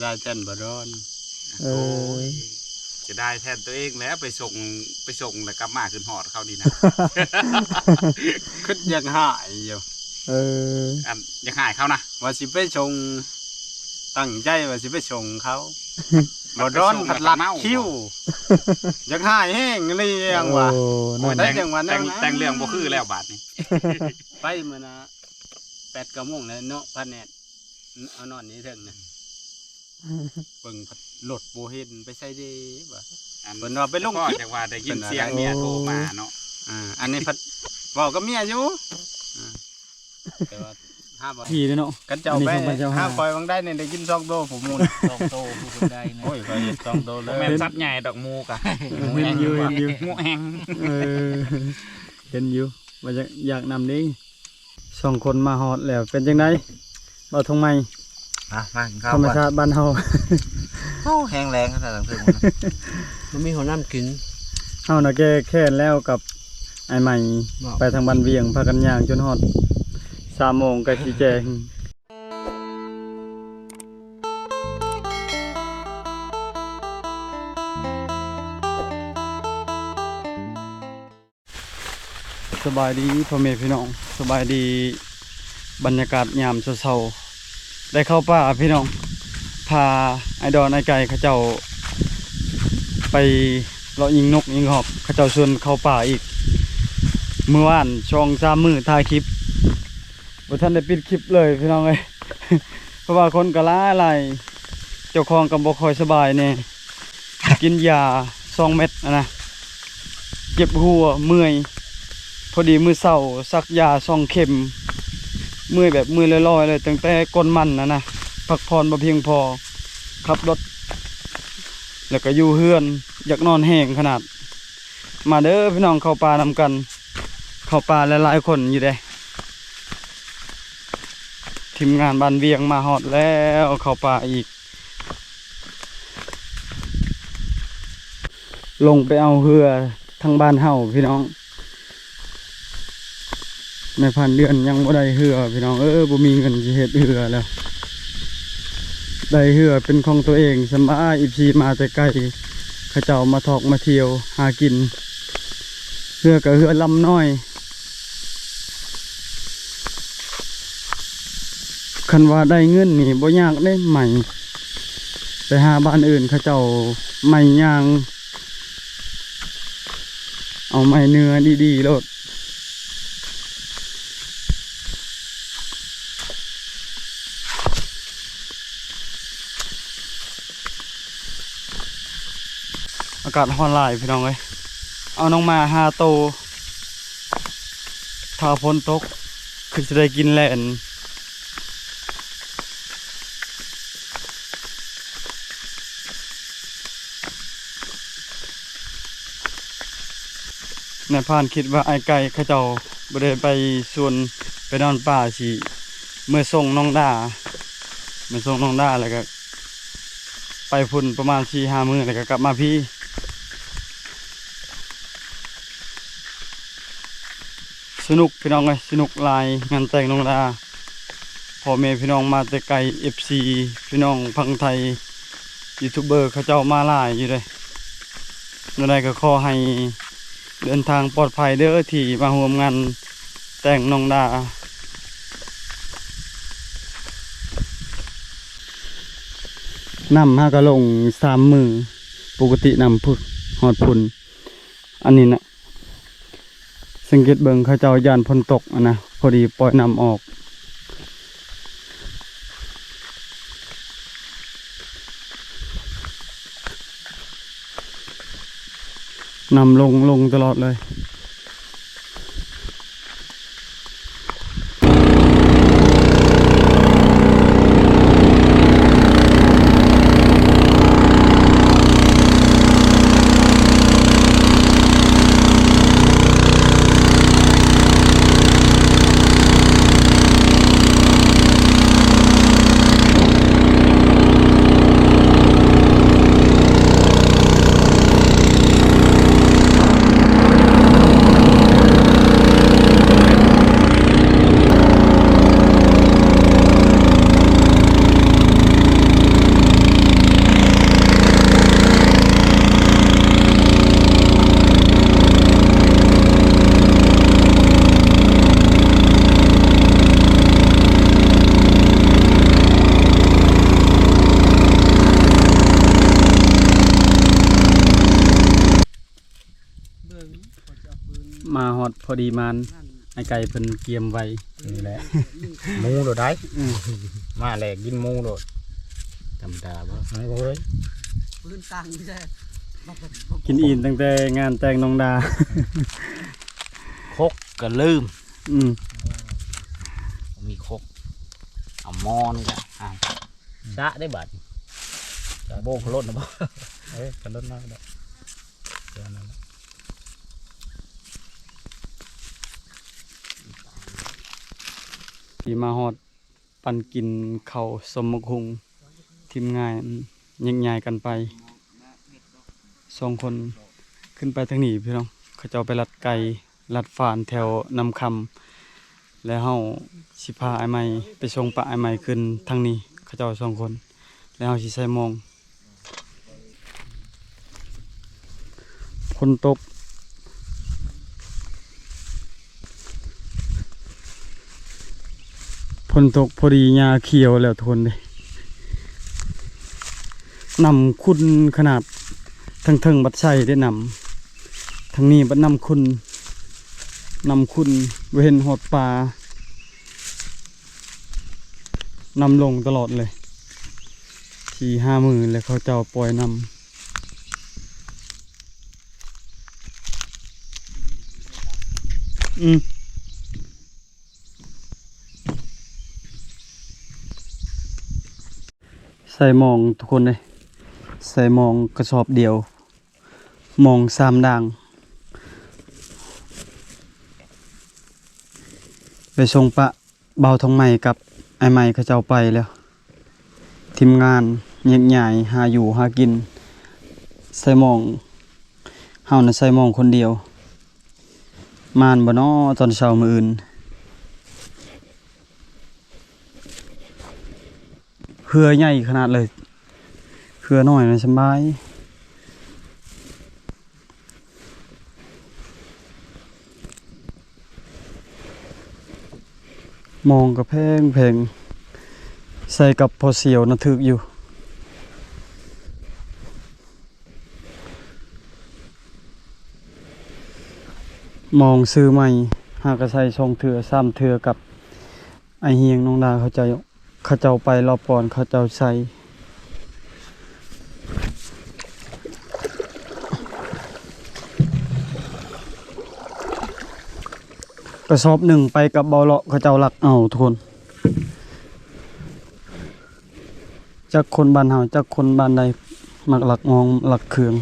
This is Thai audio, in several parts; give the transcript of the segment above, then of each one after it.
ได้แทนบดอนโอ้ยจะได้แทนตัวเองแล้วไปส่งแล้วกลับมาขึ้นหอดเขาดีนะ คิดยังหายอยู่อันยังหายเขานะ ว่าสิไปชงตั้งใจว่าสิไปชงเขาบดอนผัดลัดคิ้วยังหายแห้งเลยยังวะได้จังหวะนั้นแต่งเรื่องบ่คือแล้วบาดนี้ ไปมื้อนะ8 9 โมงแล้วเนาะพันแนดเอานอนนี้ถึงนะเบิ่งผัดรถบ่เห็นไปใส่เด้บ่เพิ่นว่าไปลงคลิปจังว่าได้ยินเสียงเมียโทรมาเนาะอันนี้ผัดเว้ากับเมียอยู่แต่ว่าพี่เนาะกันเจ้าไปห้าคอยบางได้เนี่ยได้กิน2 โตผมมูล2 โตผู้ได้โอ้ยคอย2 โตเลยแม่นสัตว์ใหญ่ดอกมูกะเห็นอยู่มูแห้งเห็นอยู่ว่าอยากนำนี้2 คนมาฮอดแล้วเป็นจังไดบ่ทงไม้มาธรรมชาติบ้านเฮาแห้งแรงขนาดนั้นเพิ่นมันมีหัวน้ำกินเฮาน่ะแก้แค้นแล้วกับไอ้ใหม่ไปทางบ้านเวียงพากันย่างจนฮอด3 โมงก็สิแจ้งสบายดีพ่อแม่พี่น้องสบายดีบรรยากาศยามเช้าๆได้เข้าป่าพี่น้องพาไอดอนไอไก่เขาเจ้าไปเลาะยิงนกยิงหอกเขาเจ้าชวนเข้าป่าอีกเมื่อวานช่อง3 มื้อถ่ายคลิปบ่ทันได้ปิดคลิปเลยพี่น้องเอ้ย เพราะว่าคนก็หลายเจ้าของก็บ่ค่อยสบายแน่กินยา2 เม็ดนะเจ็บหัวเมื่อยพอดีมื้อเช้าซักยา2 เข็มเมื่อยแบบมือลอยๆเลยตั้งแต่ก้นมันนะพักผ่อนบ่เพียงพอขับรถแล้วก็อยู่เฮือนอยากนอนแห้งขนาดมาเด้อพี่น้องเข้าป่านำกันเข้าป่าหลายๆคนอยู่เด้ทีมงานบ้านเวียงมาฮอดแล้วเข้าป่าอีกลงไปเอาเรือทางบ้านเฮาพี่น้องในพันเดือนยังบ่ได้เหือพี่น้องบ่มีเงินสิเฮ็ดเหือแล้วได้เหือเป็นของตัวเองสำอา14มาแต่ไกลเขาเจ้ามาทอกมาเที่ยวหากินเหือก็เหือลำน้อยคันว่าได้เงินนี่บ่ยากได้ใหม่ไปหาบ้านอื่นเขาเจ้าไม้ยางเอาไม้เนื้อดีๆโลดอากาศร้อนหลายพี่น้องเอ้ยเอาน้องมา5 โตถ้าฝนตกคือจะได้กินแหลนในผ่านคิดว่าไอ้ไก่เขาเจ้าบ่ได้ไปส่วนไปนอนป่าสิเมื่อส่งน้องดาแล้วก็ไปพุ่นประมาณ4-5 มื้อแล้วก็กลับมาพี่สนุกพี่น้องเลยสนุกลายงานแต่งน้องดาพ่อแม่พี่น้องมาแต่ไกล FC พี่น้องพังไทยยูทูบเบอร์เขาเจ้ามาหลายอยู่เลยนั่นใดก็ขอให้เดินทางปลอดภัยเด้อที่มาร่วมงานแต่งน้องดาน้ำ5 กะลง3 มื้อปกติน้ำพุดหอดพุ่นอันนี้นะสังเกตเบิ่งเขาเจ้าย่านฝนตกนะพอดีปล่อยน้ำออกน้ำลงตลอดเลย มาฮอดพอดีมันไอ้ไก่เพิ่นเกียมไว้ นี่แหละหมูโดดได้มาแหลกกินหมูโดดธรรมดาบ่ไอ้บ่เอ้ย ปืนตังใช่ กินอิ่มตั้งแต่งานแต่งน้องดา คกก็ลืม อืม มีคกเอาหม้อนี่ก็ชะได้บัดโบกรถนะบ่เอ้ยกันรถมาได้เดี๋ยวนั้น ที่มาฮอดปันกินข้าวสมมกหุงทีมงานยิงใหญ่กันไป2 คนขึ้นไปทางนี้พี่น้องเขาเจ้าไปลัดไก่ลัดฝานแถวนำคำแล้วเฮาสิพาไอ้ใหม่ไปส่งปะไอ้ใหม่ขึ้นทางนี้เขาเจ้า2 คนแล้วเฮาสิใส่หมองคนตกฝนตกพอดีหญ้าเขียวแล้วทนเลยนำคุณขนาดทั้งบัดใส่ได้นำทางนี้บัดนำคุณเว้นหอดปลานำลงตลอดเลย4-5 มื้อแล้วเขาเจ้าปล่อยนำใส่หมองทุกคนเลยใส่หมองกระสอบเดียวหมอง3 ด่างไปส่งปะเบาทองใหม่กับไอ้ใหม่เขาเจ้าไปแล้วทีมงานเงียบใหญ่หาอยู่หากินใส่หมองเฮาน่ะใส่หมองคนเดียวมานบ่น้อตอนเช้ามื้ออื่นเหือใหญ่ขนาดเลยเหือน้อยนะสบายมองกับแพงใส่กับพอเสียวนะถึกอยู่มองซื้อใหม่หากใส่2 เทื่อ3 เทื่อกับไอเฮียงน้องดาเขาเจ้าไปรอบก่อนเขาเจ้าใส่กระสอบหนึ่งไปกับเบาเลาะเขาเจ้าหลักเอาทุกคนจากคนบ้านเฮาจากคนบ้านใดมักหลักงองหลักเครื่อง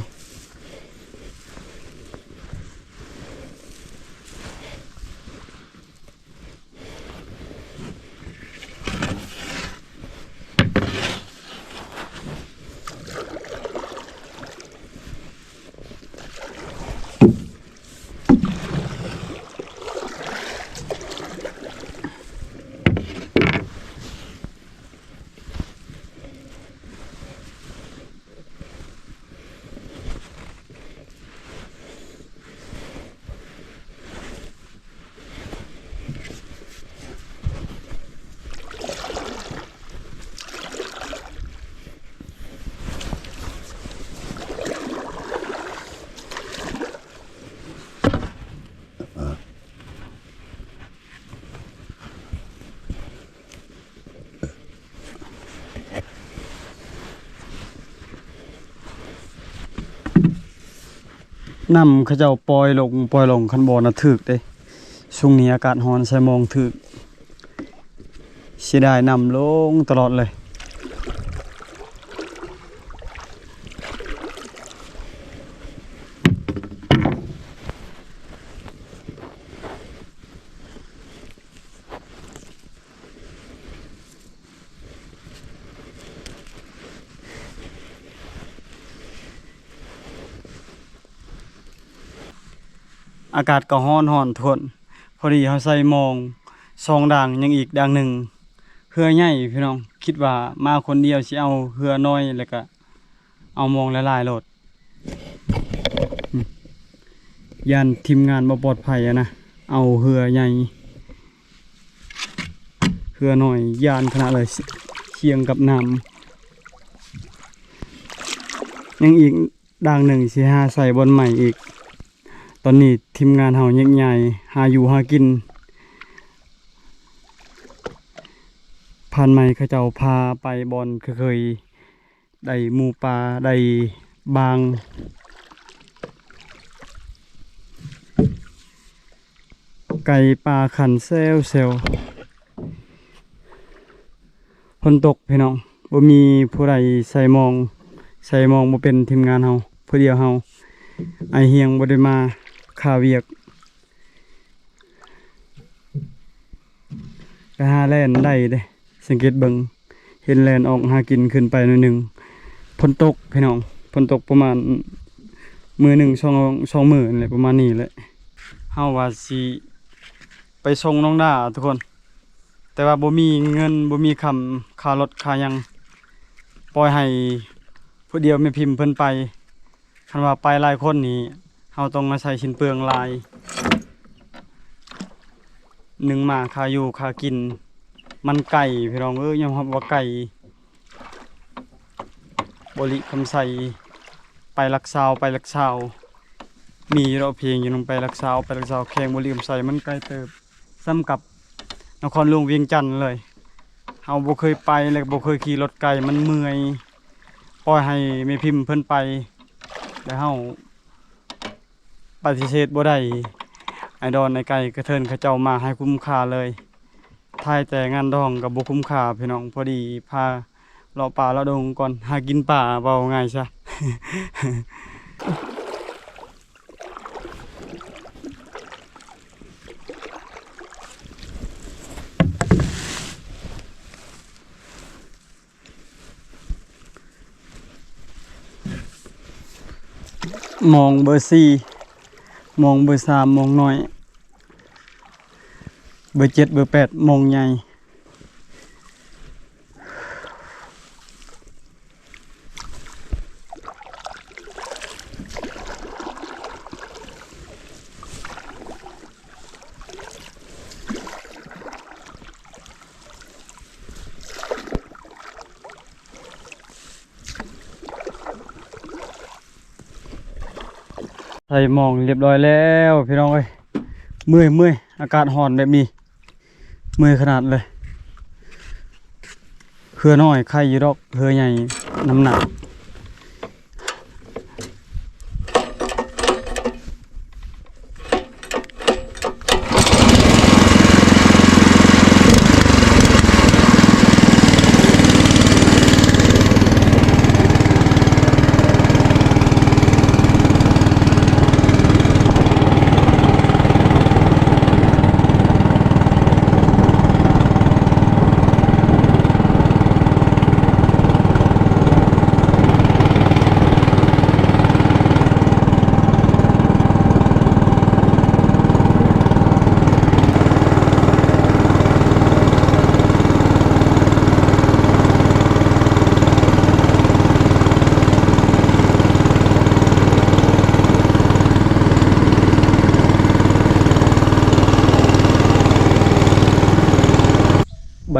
น้ำเขาเจ้าปล่อยลงคันบ่น่ะถึกเด้ช่วงนี้อากาศร้อนใส่หมองถึกเสียดายน้ำลงตลอดเลยอากาศก็ร้อนทนพอดีเขาใส่หมอง2 ด่างยังอีกด่างหนึ่งเหือใหญ่พี่น้องคิดว่ามาคนเดียวสิเอาเหือน้อยแล้วก็เอาหมองหลายๆโลดยันทีมงานบ่ปลอดภัยอะนะเอาเหือใหญ่เหือน้อยยานขนาดเลยเคียงกับน้ำยังอีกด่างหนึ่งสิหาใส่บนใหม่อีก ตอนนี้ทีมงานเฮาใหญ่ๆหาอยู่หากินผ่านใหม่เขาเจ้าพาไปบอนเคยได้หมูปลาได้บางไก่ปลาขันเซลเซลฝนตกพี่น้องบ่มีผู้ใดใส่มองบ่เป็นทีมงานเฮาผู้เดียวเฮาไอเฮียงบ่ได้มาค่าเวียกไปหาแล่นได้เด้สังเกตเบิ่งเห็นแล่นออกหากินขึ้นไปหน่อยหนึงฝนตกพี่น้องฝนตกประมาณมือหนึ่งสองมืออะไรประมาณนี้แหละเฮาว่าสิไปส่งน้องดาทุกคนแต่ว่าบ่มีเงินบ่มีค่ารถค่าหยังปล่อยให้ผู้เดียวไม่พิมพ์เพิ่นไปคันว่าไปหลายคนนี่เฮาต้องอาศัยชิ้นเปลืองหลายหนึ่งมาค่าอยู่ค่ากินมันไก่พี่น้องยอมรับว่าไก่บริคำใส่ไปลักซาวมีเราเพียงอยู่ลงไปลักซาวแข่งบริคำใส่มันไกลเติบซ้ำกับนครหลวงเวียงจันทน์เลยเฮาบ่เคยไปเลยบ่เคยขี่รถไกลมันเมื่อยปล่อยให้แม่พิมพ์เพิ่นไปแล้วเฮาปฏิเสธบ่ได้ไอดอนไอไก่กระเทินเขาเจ้ามาให้คุ้มค่าเลยทายแต่งานดองกับบ่คุ้มค่าพี่น้องพอดีพาเลาะป่าเลาะดงก่อนหากินป่าเบาง่ายซะ มองเบอร์สี่มองเบอร์สามมองน้อยเบอร์7เบอร์8มองใหญ่ใส่หมองเรียบร้อยแล้วพี่น้องเอ้ยเมื่อยอากาศร้อนแบบนี้เมื่อยขนาดเลยเหือน้อยไข่อยู่ดอกเหือใหญ่น้ำหนัก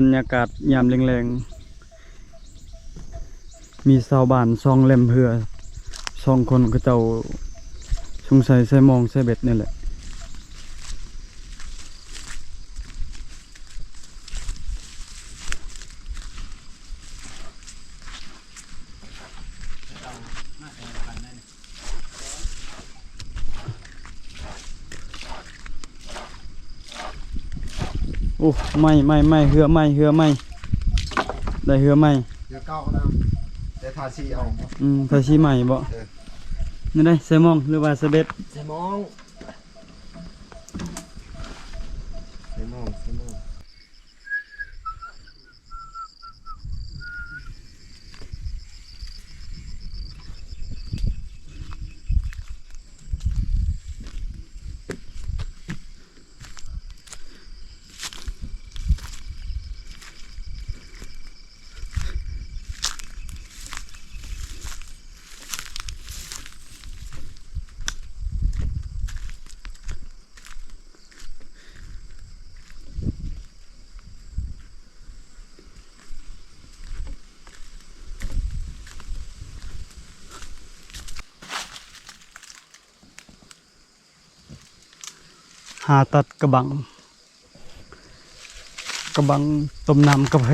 บรรยากาศยามแรงๆมีชาวบ้านซองเล่มเหือ2 คนก็เจ้าสงสัยใส่มองใส่เบ็ดนี่แหละโอ้ไม่เหือไม่ได้เหือไม่ เดี๋ยวเก้านะเดี๋ยวทาสีเอา ภาษีใหม่บ่นี่ได้ใส่มองหรือว่าใส่เบ็ด ใส่มอง หาตัดกระบังต้มน้ำกาแฟ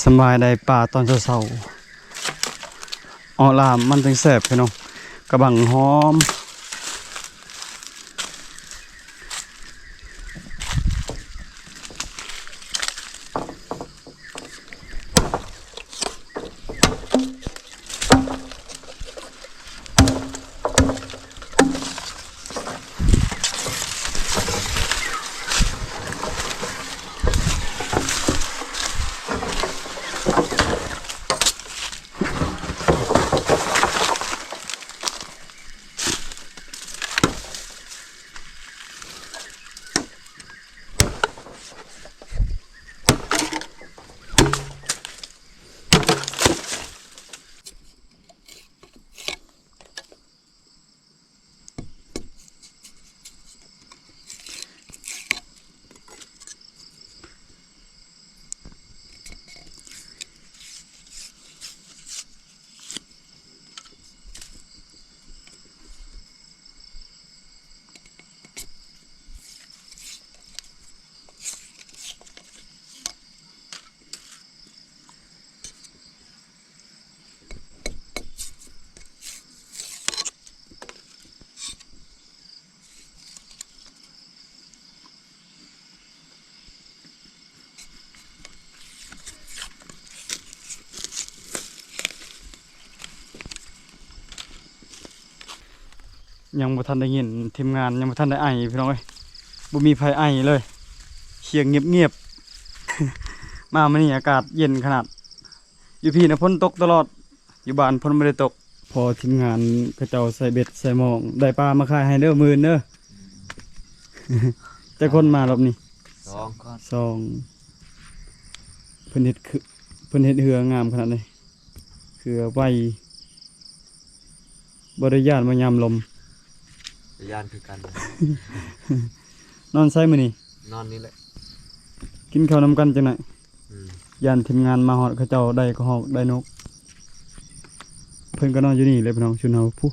สบายได้ป่าตอนเช้าๆออลามมันจังแซ่บพี่น้องกระบังหอมยังบ่ทันได้ยินทีมงานยังบ่ทันได้ไอพี่น้องเอ้ยบ่มีไผไอเลยเสียงเงียบๆ มามื้อนี้อากาศเย็นขนาดอยู่พี่นะฝนตกตลอดอยู่บ้านฝนบ่ได้ตกพอทีมงานเขาเจ้าใส่เบ็ดใส่หมองได้ปลามาขายให้เด้อมื้อเด้อ แต่คนมารอบนี้ สอง เพิ่นเฮ็ดเรืองามขนาดนี้คือไว้บ่ได้ย้านมายามลม ยานคือกัน นอนไสมื้อนี้ นอนนี่แหละ กินข้าวนำกันจังได๋ อืม ยานทีมงานมาฮอดเขาเจ้าได้ก็ฮอกได้นกเพิ่นก็นอนอยู่นี่เลยพี่น้องชุนเฮาผู้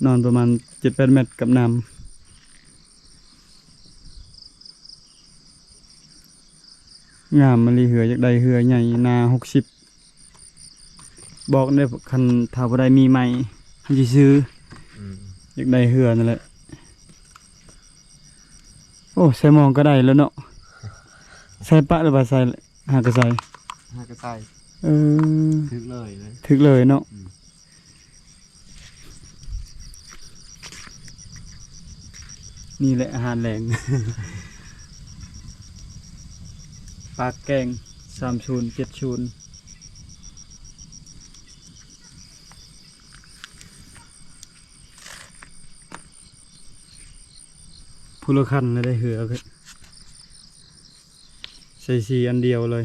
นอนประมาณ 7-8 เมตรกับน้ำงามมะลิเหืออยากได้เหือใหญ่นา60บอกได้คันถ้าบ่ได้มีใหม่เฮาสิซื้อ อืม อยากได้เหือนั่นแหละโอ้ใส่หมองก็ได้แล้วเนาะใส่ปะหรือว่าใส่หากระใส่ ห้ากระใส่ เออ ถึงเลย ถึกเลยเนาะนี่แหละอาหารแรง ปลาแกง30 70ผู้ละคันได้เหือใส่สีอันเดียวเลย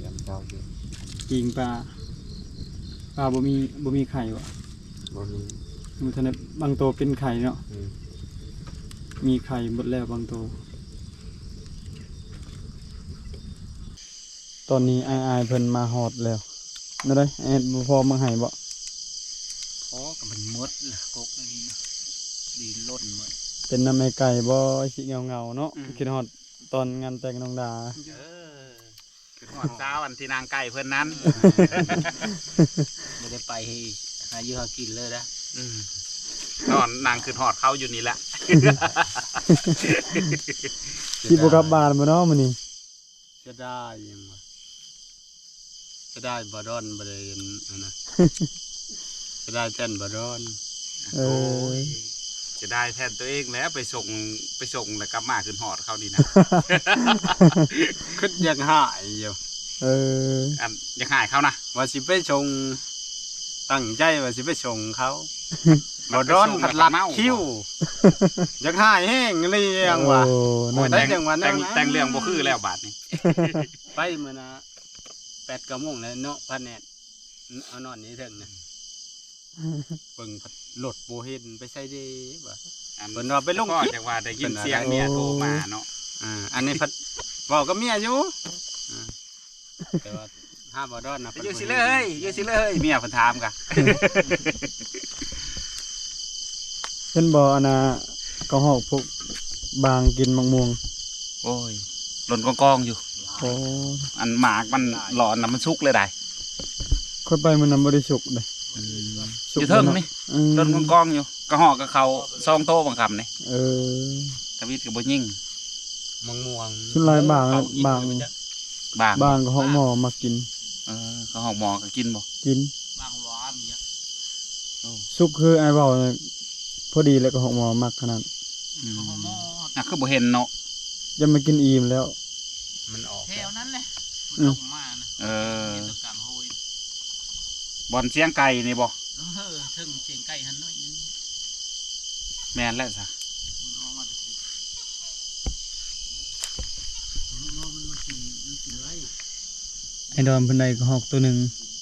ยำเจ้าอยู่ ปิงปลาบ่มีไข่วะ บ่มี มันทันได้บางตัวเป็นไข่เนาะ อืม มีไข่หมดแล้วบางตัวตอนนี้อายเพิ่นมาฮอดแล้วนั่นได้แอดบ่พอมาให้บ่ พอกับมันมดล่ะกกอันนี้นะดีล้นหมด เป็นน้ำแม่ไก่บ่สิเงาๆเนาะคิดฮอดตอนงานแต่งน้องดา คือหอดเช้าวันที่นางไก่เพื่อนนั้น ไม่ได้ไปหาอยู่หากินเลยนะ นอนนางคือหอดเข้าอยู่นี่แหละ สิบ่กลับบ้านบ่เนาะมื้อนี้ จะได้ยังวะจะได้บดอนบริเวณนะจะได้เต้นบดอน เออ จะได้แทนตัวเองแล้วไปส่งแล้วกลับมาขึ้นหอดเข้านี่นะ ขึ้นยังหายอยู่ เออ อันยังหายเขานะ ว่าสิไปชงตั้งใจว่าสิไปชงเขา บ่ร้อนผัดลัดคิ้วอยากหายแห้งเรียงว่ะ โอ้นั่น ได้ แต่ง จังหวะนั้นนะ แต่งเรื่องบ่คือแล้วบาดนี้ ไปมื้อน่ะ8 9โมงแล้วเนาะพันแนดเอานอนนี้เถิงนะเบิ่งผัดรถบ่เห็นไปใส่เด้บ่ เพิ่นว่าไปลงคลิป จังว่าได้ยินเสียงเมียโทรมาเนาะ อันนี้พัดเว้ากับเมียอยู่แต่ว่าห้าบ่ดอนนะ อยู่สิเลยเมียเพิ่นถามกะ เพิ่นบ่อันน่ะก็หอกพวกบางกินมะม่วง โอ้ยหล่นกองๆอยู่ โอ้ อันหมากมันหลอนน่ะมันสุกเลยได้ ค่อยไปมันนำบ่ได้สุกเด้ อยู่เทิงนี่ อืม หล่นกองๆอยู่กระหอกกับเขาซองโตบังคำนี่ เออ ทวิตก็บ่ยิ่ง ม่วง สุดลายบางอะบาง บาง บางก็หอกหมอมากิน กระหอกหมอก็กินบ่ กิน บางร้อนเนี่ย สุกคือไอ้เว้าน่ะพอดีแล้วก็หอกหมอมักขนาด น่ะคือบ่เห็นเนาะ จะมากินอิ่มแล้ว มันออก แถวนั้นแหละ อืม ลงมานะ เออ เป็นตะกังโฮย บอลเสียงไก่นี่บ่ ถึงเสียงไก่หันหน่อยนึง แม่นแล้วซะ มันออกมาจากมันมากินไร ไอ้ดอนเพิ่นได้ก็หอกตัวหนึง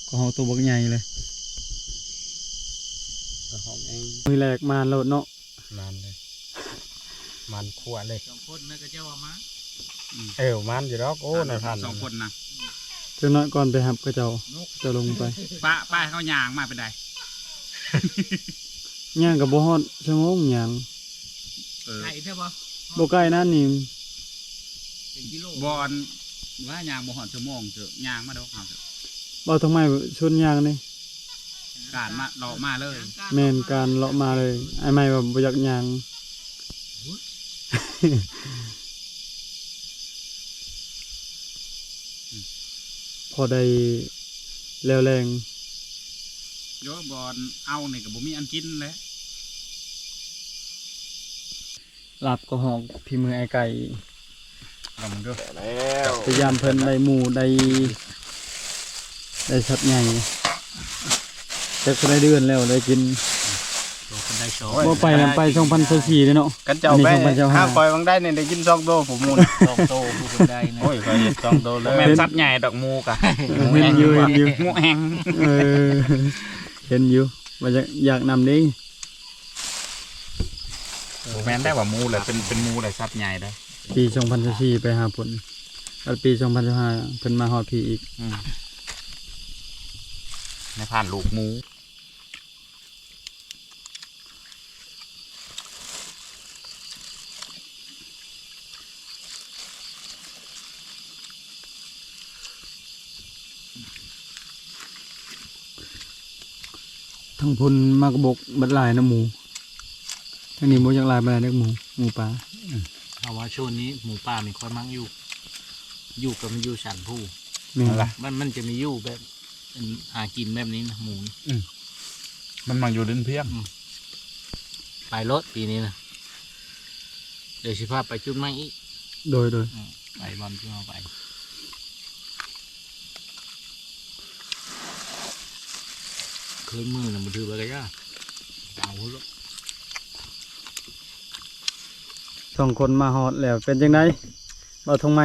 ก็หอกตัวบักใหญ่เลย หอมเอง มือแรกมาโลดเนาะ มันเลยมันขั่วเลย สองคนนั่นก็เจ้าว่ามา มันอยู่ดอกโอ้นายพัน สองคนนะ เจ้าน้อยก่อนไปหับก็เจ้าลงไป ป้าเขาย่างมาเป็นได ย่างกับบ่ฮอดชั่วโมงหยัง ไก่ใช่ปะ บ่ใกล้นั่นนี่ เป็นกิโล บอลว่าย่างบ่ฮอดชั่วโมงเถอะย่างมาเด้อเอาเถอะ บ่ทำไมชนย่างนี่ การมาเลาะมาเลย แม่นการเลาะมาเลยไอ้ไม่ว่าบ่อยากย่าง พอได้แล้วแรง โยบอลเอานี่ก็บ่มีอันกินแล้ว ลาบก็หอกพี่มือไอ้ไก่ เอามันเด้อ แล้ว พยายามเพิ่นได้หมูได้สัตว์ใหญ่แต่ก็ได้เดือนแล้วได้กิน คนได้โชว์ บ่ไปนำไป2024เด้อเนาะ กันเจ้า อันนี้ ไป ของพระเจ้า ห้า หา คอยบางได้เนี่ยได้กิน2 โตผมมูล สองโตผู้คนได้นะ โอ้ยคอยเห็น2 โตเล บ่ ย แม่นสัตว์ใหญ่ดอกหมูกะ เห็นอยู่ หมูแห้ง เออเห็นอยู่ว่าอยากนำนี้ บ่แม่นได้ว่าหมูแหละเป็นหมูแหละสัตว์ใหญ่ได้ ปี2024ไปหาผลแล้วปี2025เพิ่นมาฮอดพี่อีก ในผ่านลูกหมู ทั้งพุ่นมากระบกบัดหลายนะหมูทั้งนี้บ่อยากหลายบัดหลายเด้อหมูป่า เอาว่าช่วงนี้หมูป่ามีค่อยมั่งอยู่กับมันอยู่ฉันผู้ แม่นล่ะ มันจะมีอยู่แบบหากินแบบนี้นะหมู มันมังอยู่ดินเพียง ไปรถปีนี้นะเดี๋ยวสิพาไปจุดไม้อีก โดย ไปบอลที่เราไปเคยมือนะมันถือไปกันย่าเอาลูก สองคนมาฮอดแล้วเป็นจังไดบ่ทงไม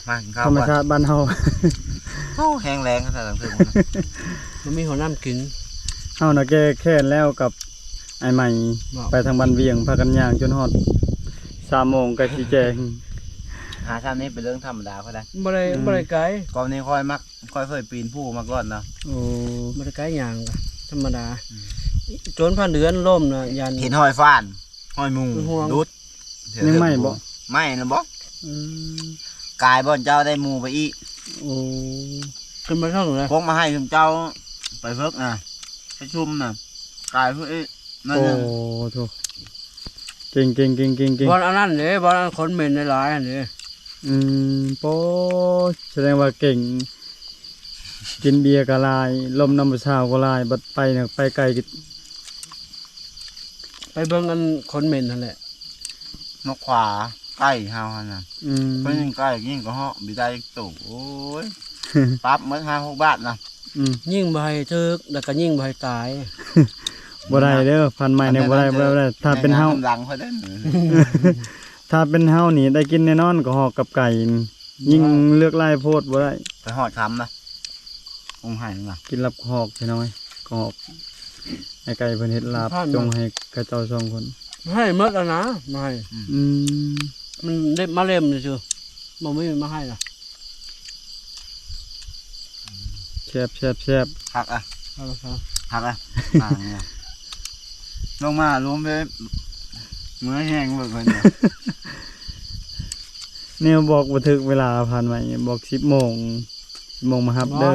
มากินข้าว ธรรม ก่อน ชาติบ้านเฮา แห้งแรงขนาดนั้นเพิ่งมันมีหัวน้ำกิน เฮาน่ะแก้แค้นแล้วกับไอ้ใหม่ไปทางบ้านเวียงพากันย่างจนฮอด3 โมงก็สิแจ้ง หาชามนี้เป็นเรื่องธรรมดาเขาได้ บ่ได้ไกล ก่อนนี้ค่อยเคยปีนผู้มาก่อนนะ โอ้ บริการอย่างธรรมดาจนผ่านเดือนล่มนะยัน เห็นหอยฟ้านหอยมุง ห่วง ดุด ยังไม่บ่ ไม่นะบ่ อืม กายบ่อนเจ้าได้หมูไปอีก โอ้ ขึ้นมาเท่าไหร่ พกมาให้คุณเจ้าไปเพิกนะไปชุมนะกายเพื่ออีกนั่น โอ้ นึง โถเก่ง บอลอันนั้นเลยบอลอันคนเหม็นในหลายอันนี้ โป้แสดงว่าเก่ง กินเบียร์ก็ลาย ลมน้ำประชาวก็ลาย บัดไปเนี่ยไปไกลกิ ไปเบิ่งอันคนเหม็นนั่นแหละ นกขวาใกล้เฮาหั่นน่ะ อืม เพิ่นยิ่งใกล้ยิ่งก็เหาะบิได้ตู่โอ้ยปรั๊บเหมือน5-6 บาทนะ อืม ยิ่งใบทึกแล้วก็ยิ่งใบตาย บ่ได้เด้อพันธุ์ใหม่เนี่ยบ่ได้ถ้าเป็นเฮา หลังเขาได้ ถ้าเป็นเฮานี่ได้กินแน่นอนก็หอกกับไก่นี่ยิ่งเลือกลายโพดบ่ได้ ไปหอดคำนะองค์หายนึงล่ะ กินรับหอกพี่น้อยก็หอกไอ้ไก่เพิ่นเฮ็ดลาบจงให้กระเจ้าสองคน ให้หมดแล้วนะมาให้ อืม มันเล็บมาเล่มเฉยๆบ่มีมาให้ล่ะ แซ่บ หักอ่ะ เอาละครับ หักอ่ะมาเนี่ยลงมารวมไปเมื่อแห้งเบิกเพิ่นเนี่ย แนวบอกบ่ถึกเวลาผ่านมาบอก10 โมงมารับเด้อ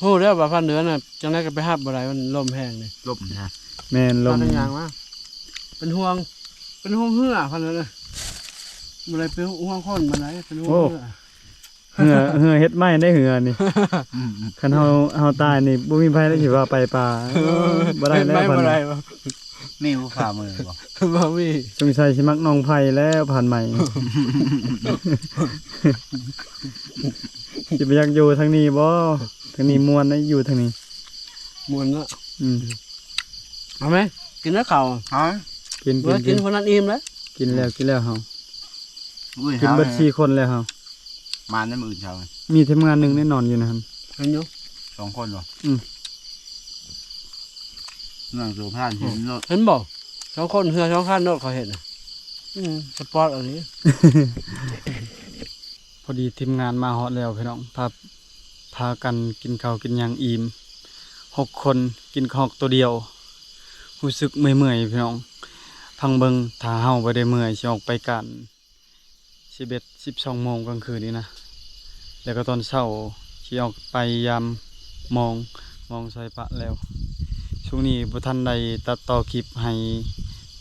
ฮู้แล้วว่าพันเดือนน่ะจังได๋ก็ไปฮับบ่ได้มันลมแห้งนี่ ลบนะ แม่นล ล ม มยางมาเป็นห่วงเหือพันเดือนน่ะบ่ได้เป็นห่วงคนบ่ได้เป็นห่วงเหือ เหือเฮ็ดไม้ได้เหือนี่คันเฮาตายนี่บ่มีไผได้สิว่าไปป่าบ่ได้แล้ว ไม่ พัน บ่ได้ นี่ผู้ฝ่ามือบ่ บ่มี สงสัยสิมักน้องไผแล้วผ่านใหม่ สิไปอยากอยู่ทางนี้บ่ทางนี้ม่วนนะอยู่ทางนี้ มวนละ อืม เอาไหมกินแล้วข้าว ฮะ กิน เมื่อกินคนนั้นอิ่มแล้ว กินแล้วเฮา อุ้ย กินเบิด4 คนแล้วเฮา มาในมืออื่นเช้า มีทีมงานหนึงแน่นอนอยู่นะครับ เห็นอยู่ 2 คนบ่ อืม นั่งสู่ผ่านเห็นรถ เห็นบ่2คนเหือ2คันโนดเขาเห็นน่ะสปอร์ตอันนี้ พอดีทีมงานมาฮอดแล้วพี่น้องพากันกินข้าวกินหยังอิ่ม6 คนกินข้าวตัวเดียวรู้สึกเมื่อยๆพี่น้องพังเบิงถ้าเฮาบ่ได้เมื่อยสิออกไปกัน11-12 โมงกลางคืนนี้นะแล้วก็ตอนเช้าสิออกไปยามมองใส่ปะแล้วช่วงนี้บ่ทันได้ตัดต่อคลิปให้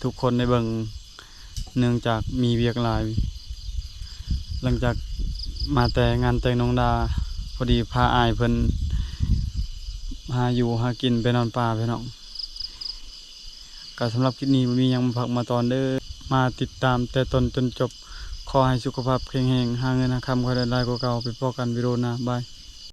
ทุกคนได้เบิ่งเนื่องจากมีเวียกหลาย หลังจากมาแต่งานแต่งน้องดาพอดีพาอายเพิ่นหาอยู่หากินไปนอนป่าพี่น้องก็สำหรับคลิปนี้บ่มีหยังมาพักมาตอนเด้อมาติดตามแต่ต้นจนจบขอให้สุขภาพแข็งแรงหาเงินหาคำขอได้หลายกว่าเก่าไปพบกันวิดีโอหน้าบาย